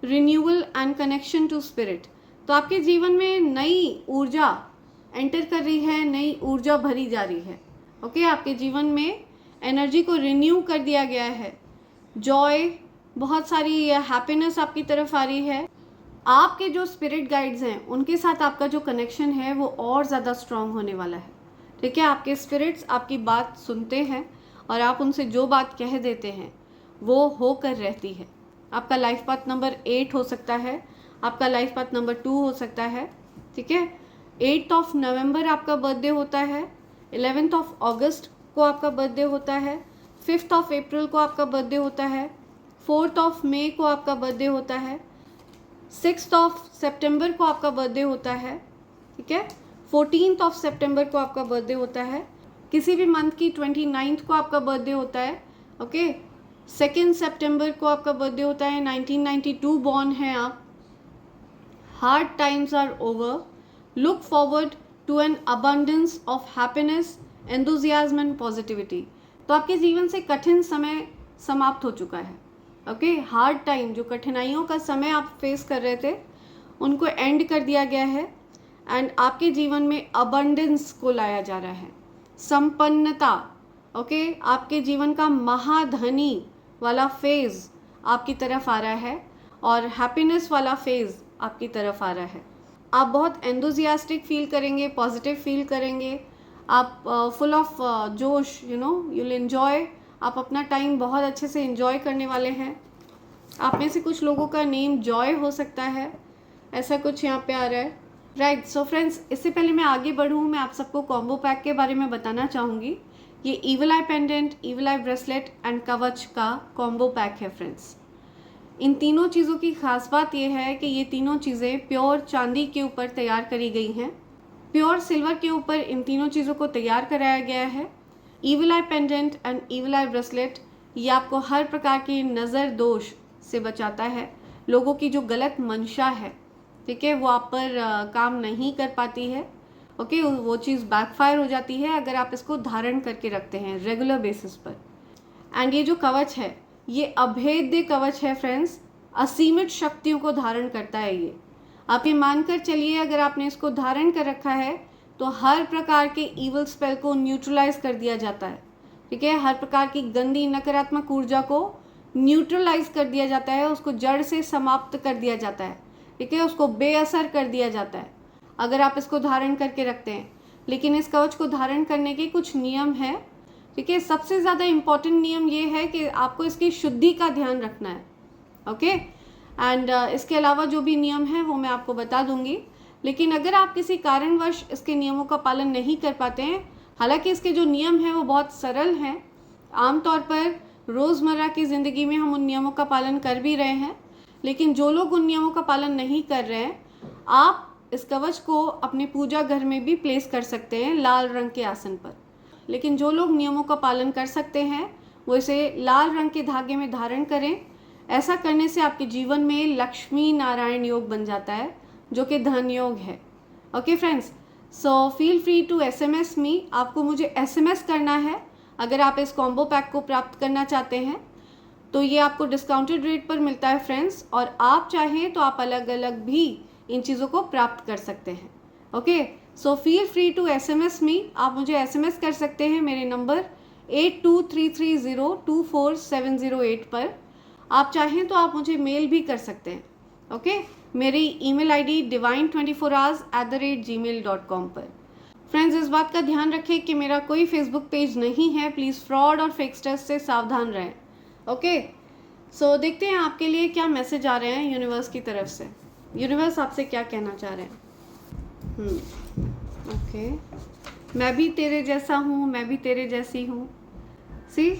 renewal and connection to spirit. तो आपके जीवन में नई ऊर्जा एंटर कर रही है, नई ऊर्जा भरी जा रही है। ओके आपके जीवन में एनर्जी को रिन्यू कर दिया गया है। जॉय, बहुत सारी हैप्पीनेस आपकी तरफ आ रही है। आपके जो स्पिरिट गाइड्स हैं उनके साथ आपका जो कनेक्शन है वो और ज़्यादा स्ट्रांग होने वाला है। ठीक है, आपके स्पिरिट्स आपकी बात सुनते हैं और आप उनसे जो बात कह देते हैं वो होकर रहती है। आपका लाइफ पाथ नंबर 8 हो सकता है, आपका लाइफ पाथ नंबर 2 हो सकता है। ठीक है, 8th ऑफ नवंबर आपका बर्थडे होता है, 11th ऑफ अगस्त को आपका बर्थडे होता है, 5th ऑफ अप्रैल को आपका बर्थडे होता है, 4th ऑफ मई को आपका बर्थडे होता है, 6th ऑफ सितंबर को आपका बर्थडे होता है। ठीक है, 14th ऑफ सितंबर को आपका बर्थडे होता है, किसी भी मंथ की 29th को आपका बर्थडे होता है। ओके 2 सितंबर को आपका बर्थडे होता है, 1992 बॉर्न हैं आप। Hard times are over. Look forward to an abundance of happiness, enthusiasm and positivity. तो आपके जीवन से कठिन समय समाप्त हो चुका है। ओके, हार्ड टाइम, जो कठिनाइयों का समय आप फेस कर रहे थे, उनको एंड कर दिया गया है एंड आपके जीवन में अबंडेंस को लाया जा रहा है, संपन्नता। ओके, आपके जीवन का महाधनी वाला फेज आपकी तरफ आ रहा है और हैप्पीनेस वाला फेज आपकी तरफ आ रहा है। आप बहुत एंथुजियास्टिक फील करेंगे, पॉजिटिव फील करेंगे, आप फुल ऑफ जोश, you'll एंजॉय, आप अपना टाइम बहुत अच्छे से एंजॉय करने वाले हैं। आप में से कुछ लोगों का नेम जॉय हो सकता है, ऐसा कुछ यहाँ पे आ रहा है। राइट, सो फ्रेंड्स, इससे पहले मैं आगे बढ़ूँ, मैं आप सबको कॉम्बो पैक के बारे में बताना चाहूँगी। ये evil I pendant, evil I bracelet and कवच का कॉम्बो पैक है फ्रेंड्स। इन तीनों चीज़ों की खास बात यह है कि ये तीनों चीज़ें प्योर चांदी के ऊपर तैयार करी गई हैं, प्योर सिल्वर के ऊपर इन तीनों चीज़ों को तैयार कराया गया है। Evil I pendant and evil I bracelet, ये आपको हर प्रकार की नज़र दोष से बचाता है। लोगों की जो गलत मंशा है, ठीक है, वो आप पर काम नहीं कर पाती है। ओके, वो चीज़ बैकफायर हो जाती है अगर आप इसको धारण करके रखते हैं रेगुलर बेसिस पर। एंड ये जो कवच है, ये अभेद्य कवच है फ्रेंड्स, असीमित शक्तियों को धारण करता है ये। आप ये मानकर चलिए, अगर आपने इसको धारण कर रखा है तो हर प्रकार के ईवल स्पेल को न्यूट्रलाइज कर दिया जाता है, ठीक है। हर प्रकार की गंदी नकारात्मक ऊर्जा को न्यूट्रलाइज कर दिया जाता है, उसको जड़ से समाप्त कर दिया जाता है, ठीक है, उसको बेअसर कर दिया जाता है अगर आप इसको धारण करके रखते हैं। लेकिन इस कवच को धारण करने के कुछ नियम हैं, ठीक है। सबसे ज़्यादा इम्पॉर्टेंट नियम ये है कि आपको इसकी शुद्धि का ध्यान रखना है। ओके, एंड इसके अलावा जो भी नियम है वो मैं आपको बता दूंगी। लेकिन अगर आप किसी कारणवश इसके नियमों का पालन नहीं कर पाते हैं, हालांकि इसके जो नियम हैं वो बहुत सरल हैं, आमतौर पर रोज़मर्रा की ज़िंदगी में हम उन नियमों का पालन कर भी रहे हैं, लेकिन जो लोग उन नियमों का पालन नहीं कर रहे हैं, आप इस कवच को अपने पूजा घर में भी प्लेस कर सकते हैं लाल रंग के आसन पर। लेकिन जो लोग नियमों का पालन कर सकते हैं वो इसे लाल रंग के धागे में धारण करें। ऐसा करने से आपके जीवन में लक्ष्मी नारायण योग बन जाता है, जो कि धन योग है। Okay friends, so feel free to SMS me. आपको मुझे SMS करना है अगर आप इस कॉम्बो पैक को प्राप्त करना चाहते हैं। तो ये आपको डिस्काउंटेड रेट पर मिलता है फ्रेंड्स, और आप चाहें तो आप अलग अलग भी इन चीज़ों को प्राप्त कर सकते हैं। Okay, so feel free to SMS me. आप मुझे SMS कर सकते हैं मेरे नंबर 8233024708 पर। आप चाहें तो आप मुझे मेल भी कर सकते हैं। ओके, मेरी ईमेल ID divine24hours@gmail.com पर। फ्रेंड्स, इस बात का ध्यान रखें कि मेरा कोई फेसबुक पेज नहीं है, प्लीज़ फ्रॉड और फेक्स्टर्स से सावधान रहें। ओके, सो देखते हैं आपके लिए क्या मैसेज आ रहे हैं यूनिवर्स की तरफ से। यूनिवर्स आपसे क्या कहना चाह रहे हैं। ओके, मैं भी तेरे जैसा हूँ, मैं भी तेरे जैसी हूँ। सी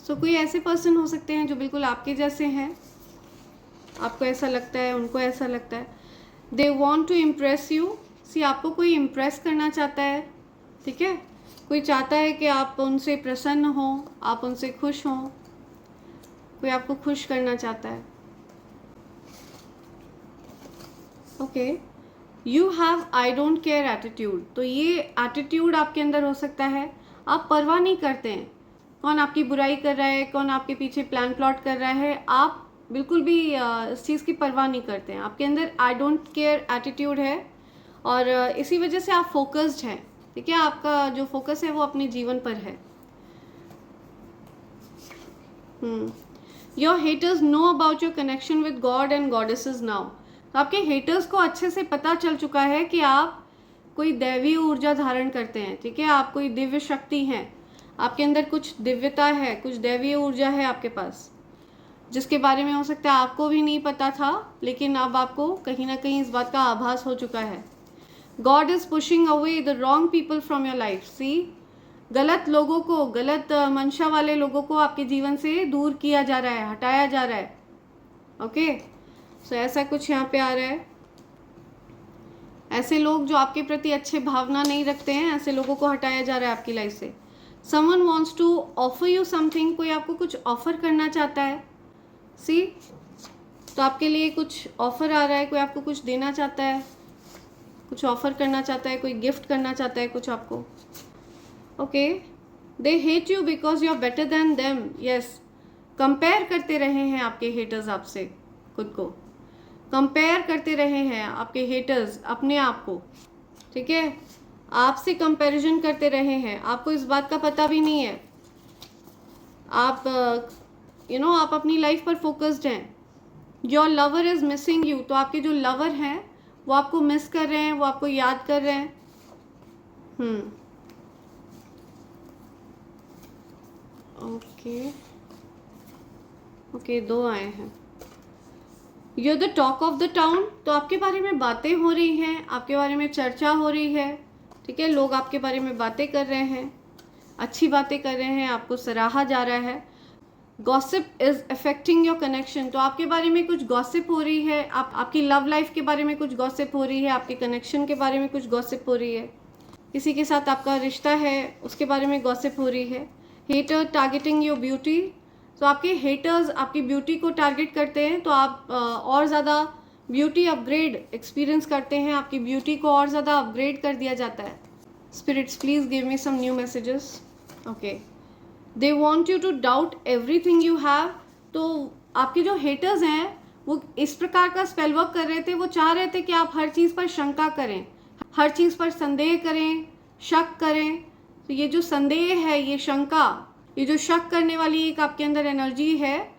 सो कोई ऐसे पर्सन हो सकते हैं जो बिल्कुल आपके जैसे हैं, आपको ऐसा लगता है, उनको ऐसा लगता है। They want to impress you. See, आपको कोई इम्प्रेस करना चाहता है, ठीक है। कोई चाहता है कि आप उनसे प्रसन्न हों, आप उनसे खुश हों, कोई आपको खुश करना चाहता है। Okay, you have I don't care attitude. तो ये एटीट्यूड आपके अंदर हो सकता है, आप परवाह नहीं करते हैं कौन आपकी बुराई कर रहा है, कौन आपके पीछे प्लान प्लॉट कर रहा है, आप बिल्कुल भी इस चीज़ की परवाह नहीं करते हैं। आपके अंदर आई डोंट केयर एटीट्यूड है और इसी वजह से आप फोकस्ड हैं, ठीक है। आपका जो फोकस है वो अपने जीवन पर है। Your haters know about your connection with God and goddesses now. तो आपके हेटर्स को अच्छे से पता चल चुका है कि आप कोई दैवीय ऊर्जा धारण करते हैं, ठीक है। आप कोई दिव्य शक्ति हैं, आपके अंदर कुछ दिव्यता है, कुछ दैवीय ऊर्जा है आपके पास, जिसके बारे में हो सकता है आपको भी नहीं पता था, लेकिन अब आपको कहीं ना कहीं इस बात का आभास हो चुका है। God is pushing away the wrong people from your life. See, गलत लोगों को, गलत मंशा वाले लोगों को आपके जीवन से दूर किया जा रहा है, हटाया जा रहा है। ओके, सो ऐसा कुछ यहाँ पे आ रहा है। ऐसे लोग जो आपके प्रति अच्छे भावना नहीं रखते हैं, ऐसे लोगों को हटाया जा रहा है आपकी लाइफ से। Someone wants to offer you something. कोई आपको कुछ ऑफर करना चाहता है। सी, तो आपके लिए कुछ ऑफर आ रहा है, कोई आपको कुछ देना चाहता है, कुछ ऑफर करना चाहता है, कोई गिफ्ट करना चाहता है कुछ आपको। Okay, they hate you because you are better than them. Yes, compare करते रहे हैं आपके हेटर्स आपसे, खुद को कंपेयर करते रहे हैं आपके हेटर्स अपने आप को, ठीक है, आपसे कंपैरिजन करते रहे हैं। आपको इस बात का पता भी नहीं है, आप आप अपनी लाइफ पर फोकस्ड हैं। Your lover is missing you, तो आपके जो लवर हैं वो आपको मिस कर रहे हैं, वो आपको याद कर रहे हैं। ओके ओके, 2 आए हैं। You are the talk of the town, तो आपके बारे में बातें हो रही हैं, आपके बारे में चर्चा हो रही है, ठीक है, लोग आपके बारे में बातें कर रहे हैं, अच्छी बातें कर रहे हैं, आपको सराहा जा रहा है। Gossip is affecting your connection, तो आपके बारे में कुछ गॉसिप हो रही है, आपकी लव लाइफ के बारे में कुछ गॉसिप हो रही है, आपके कनेक्शन के बारे में कुछ गॉसिप हो रही है, किसी के साथ आपका रिश्ता है उसके बारे में गॉसिप हो रही है। हेटर टारगेटिंग योर ब्यूटी, तो आपके हेटर्स आपकी ब्यूटी को टारगेट करते हैं, तो आप और ज़्यादा ब्यूटी अपग्रेड एक्सपीरियंस करते हैं, आपकी ब्यूटी को और ज़्यादा अपग्रेड कर दिया जाता है। Spirits please give me some new messages. Okay, they want you to doubt everything you have, तो आपके जो हेटर्स हैं वो इस प्रकार का स्पेल वर्क कर रहे थे, वो चाह रहे थे कि आप हर चीज़ पर शंका करें, हर चीज़ पर संदेह करें, शक करें। तो ये जो संदेह है, ये शंका, ये जो शक करने वाली एक आपके अंदर एनर्जी है,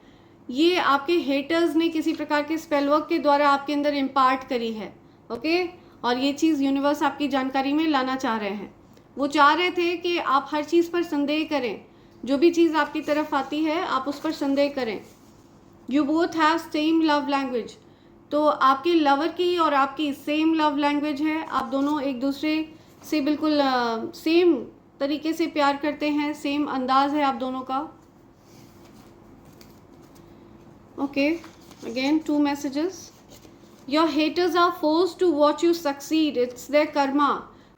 ये आपके हेटर्स ने किसी प्रकार के स्पेल वर्क के द्वारा आपके अंदर इम्पार्ट करी है। ओके, और ये चीज़ यूनिवर्स आपकी जानकारी में लाना चाह रहे हैं। वो चाह रहे थे कि आप हर चीज़ पर संदेह करें, जो भी चीज़ आपकी तरफ आती है आप उस पर संदेह करें। You both have same love language, तो आपके लवर की और आपकी सेम लव लैंग्वेज है, आप दोनों एक दूसरे से बिल्कुल सेम तरीके से प्यार करते हैं, सेम अंदाज है आप दोनों का। Okay, again 2 messages. Your haters are forced to watch you succeed, it's their karma,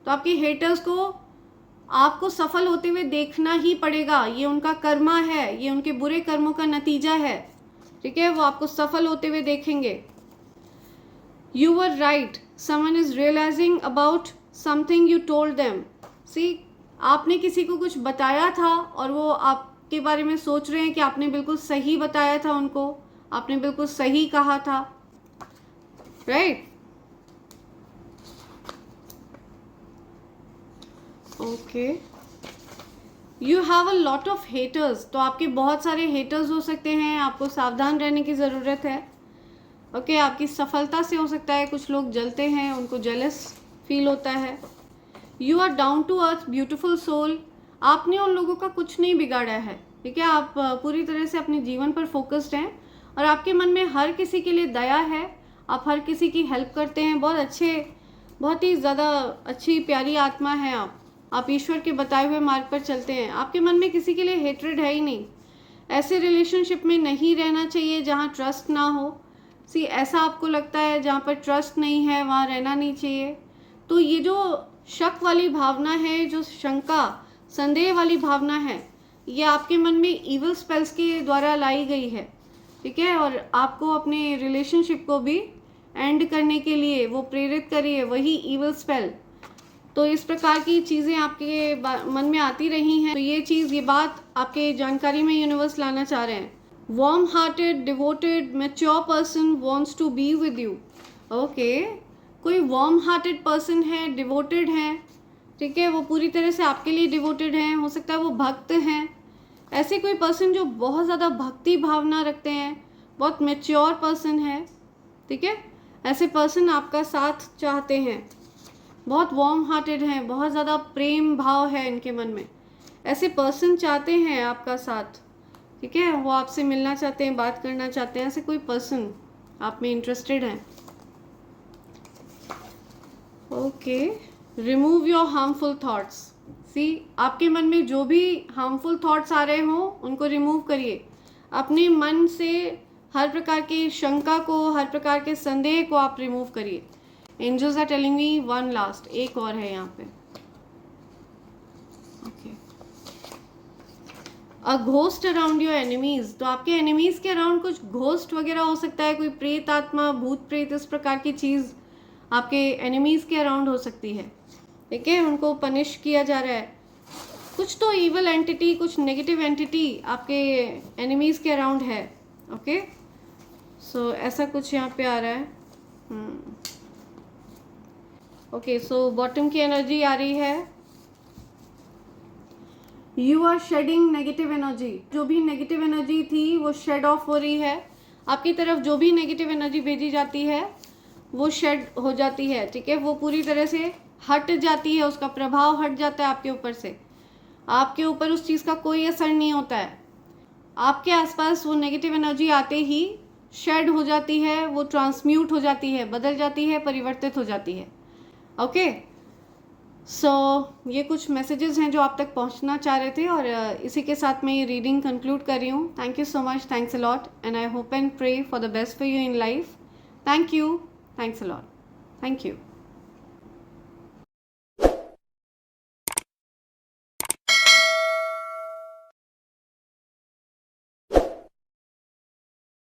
तो आपके हेटर्स को आपको सफल होते हुए देखना ही पड़ेगा, ये उनका कर्मा है, ये उनके बुरे कर्मों का नतीजा है, ठीक है, वो आपको सफल होते हुए देखेंगे। You were right, someone is realising about something you told them, see, आपने किसी को कुछ बताया था और वो आपके बारे में सोच रहे हैं कि आपने बिल्कुल सही बताया था उनको, आपने बिल्कुल सही कहा था, right. Okay, you have a lot of haters, तो आपके बहुत सारे हेटर्स हो सकते हैं, आपको सावधान रहने की ज़रूरत है। ओके, आपकी सफलता से हो सकता है कुछ लोग जलते हैं, उनको जेलस फील होता है। You are down to earth beautiful soul, आपने उन लोगों का कुछ नहीं बिगाड़ा है, ठीक है, आप पूरी तरह से अपने जीवन पर फोकस्ड हैं और आपके मन में हर किसी के लिए दया है, आप हर किसी की हेल्प करते हैं, बहुत अच्छे, बहुत ही ज़्यादा अच्छी प्यारी आत्मा है आप ईश्वर के बताए हुए मार्ग पर चलते हैं, आपके मन में किसी के लिए हेट्रेड है ही नहीं। ऐसे रिलेशनशिप में नहीं रहना चाहिए जहाँ ट्रस्ट ना हो, सी, ऐसा आपको लगता है जहाँ पर ट्रस्ट नहीं है वहाँ रहना नहीं चाहिए। तो ये जो शक वाली भावना है, जो शंका संदेह वाली भावना है, ये आपके मन में इविल स्पेल्स के द्वारा लाई गई है, ठीक है, और आपको अपने रिलेशनशिप को भी एंड करने के लिए वो प्रेरित करी है, वही इविल स्पेल। तो इस प्रकार की चीज़ें आपके मन में आती रही हैं, तो ये चीज़, ये बात आपके जानकारी में यूनिवर्स लाना चाह रहे हैं। Warm hearted, devoted, mature person wants to be with you. Okay, कोई वार्म हार्टेड पर्सन है, डिवोटेड है, ठीक है, वो पूरी तरह से आपके लिए डिवोटेड हैं, हो सकता है वो भक्त हैं, ऐसे कोई पर्सन जो बहुत ज़्यादा भक्ति भावना रखते हैं, बहुत मैच्योर पर्सन है, ठीक है, ऐसे पर्सन आपका साथ चाहते हैं, बहुत वार्म हार्टेड हैं, बहुत ज़्यादा प्रेम भाव है इनके मन में, ऐसे पर्सन चाहते हैं आपका साथ, ठीक है, वो आपसे मिलना चाहते हैं, बात करना चाहते हैं, ऐसे कोई पर्सन आप में इंटरेस्टेड हैं। Okay, remove your harmful thoughts, see, आपके मन में जो भी हार्मफुल थॉट्स आ रहे हों उनको रिमूव करिए, अपने मन से हर प्रकार की शंका को, हर प्रकार के संदेह को आप रिमूव करिए। Angels are telling me one last, एक और है यहाँ पे। Okay, a ghost around your enemies, तो आपके एनिमीज के अराउंड कुछ घोस्ट वगैरह हो सकता है, कोई प्रेत आत्मा, भूत प्रेत, इस प्रकार की चीज़ आपके एनिमीज के अराउंड हो सकती है, ठीक है, उनको पनिश किया जा रहा है, कुछ तो इवल एंटिटी, कुछ नेगेटिव एंटिटी आपके एनिमीज़ के अराउंड है। ओके, सो ऐसा कुछ यहाँ पे आ रहा है। ओके, सो बॉटम की एनर्जी आ रही है, you are shedding negative energy. जो भी नेगेटिव एनर्जी थी वो शेड ऑफ हो रही है आपकी तरफ। जो भी नेगेटिव एनर्जी भेजी जाती है वो शेड हो जाती है, ठीक है, वो पूरी तरह से हट जाती है, उसका प्रभाव हट जाता है आपके ऊपर से। आपके ऊपर उस चीज़ का कोई असर नहीं होता है। आपके आसपास वो नेगेटिव एनर्जी आते ही शेड हो जाती है, वो ट्रांसम्यूट हो जाती है, बदल जाती है, परिवर्तित हो जाती है। ओके, सो ये कुछ मैसेजेस हैं जो आप तक पहुंचना चाह रहे थे, और इसी के साथ मैं ये रीडिंग कंक्लूड कर रही हूँ। Thank you so much, thanks a lot, and I hope and pray for the best for you in life. Thank you, thanks a lot, thank you.